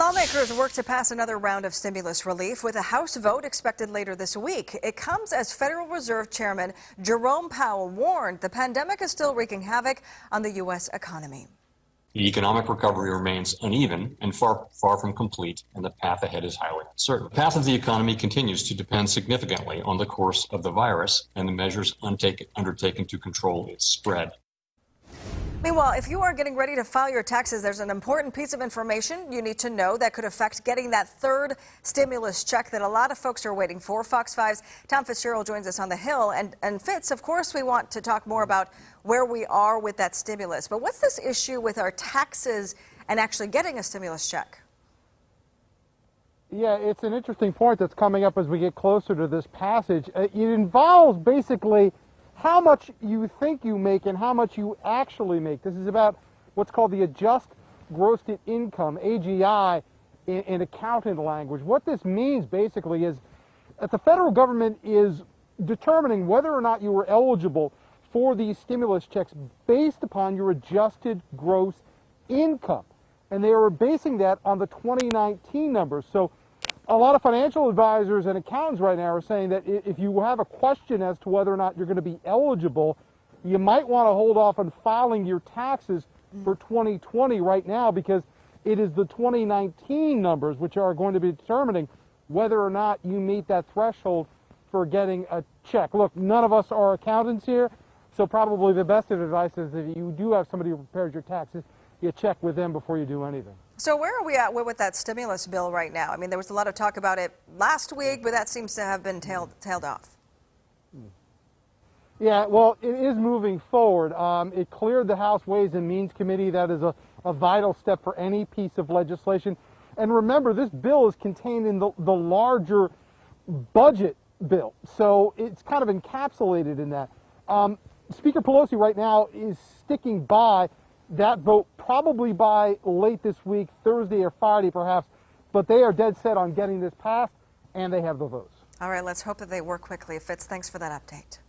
Lawmakers work to pass another round of stimulus relief with a House vote expected later this week. It comes as Federal Reserve Chairman Jerome Powell warned the pandemic is still wreaking havoc on the U.S. economy. The economic recovery remains uneven and far from complete, and the path ahead is highly uncertain. The path of the economy continues to depend significantly on the course of the virus and the measures undertaken to control its spread. Meanwhile, if you are getting ready to file your taxes, there's an important piece of information you need to know that could affect getting that third stimulus check that a lot of folks are waiting for. Fox 5's Tom FITZGERALD joins us on the Hill. And Fitz, of course, we want to talk more about where we are with that stimulus. But what's this issue with our taxes and actually getting a stimulus check? Yeah, it's an interesting point that's coming up as we get closer to this passage. It involves basically how much you think you make and how much you actually make. This is about what's called the adjusted gross income, AGI, in accountant language. What this means basically is that the federal government is determining whether or not you are eligible for these stimulus checks based upon your adjusted gross income. And they are basing that on the 2019 numbers. So a lot of financial advisors and accountants right now are saying that if you have a question as to whether or not you're going to be eligible, you might want to hold off on filing your taxes for 2020 right now, because it is the 2019 numbers which are going to be determining whether or not you meet that threshold for getting a check. Look, none of us are accountants here, so probably the best advice is if you do have somebody who prepares your taxes, you check with them before you do anything. So where are we at with that stimulus bill right now? I mean, there was a lot of talk about it last week, but that seems to have been tailed off. Yeah, well, it is moving forward. It cleared the House Ways and Means Committee. That is a vital step for any piece of legislation. And remember, this bill is contained in the larger budget bill, so it's kind of encapsulated in that. Speaker Pelosi right now is sticking by that vote probably by late this week, Thursday or Friday perhaps, but they are dead set on getting this passed, and they have the votes. All right, let's hope that they work quickly. Fitz, thanks for that update.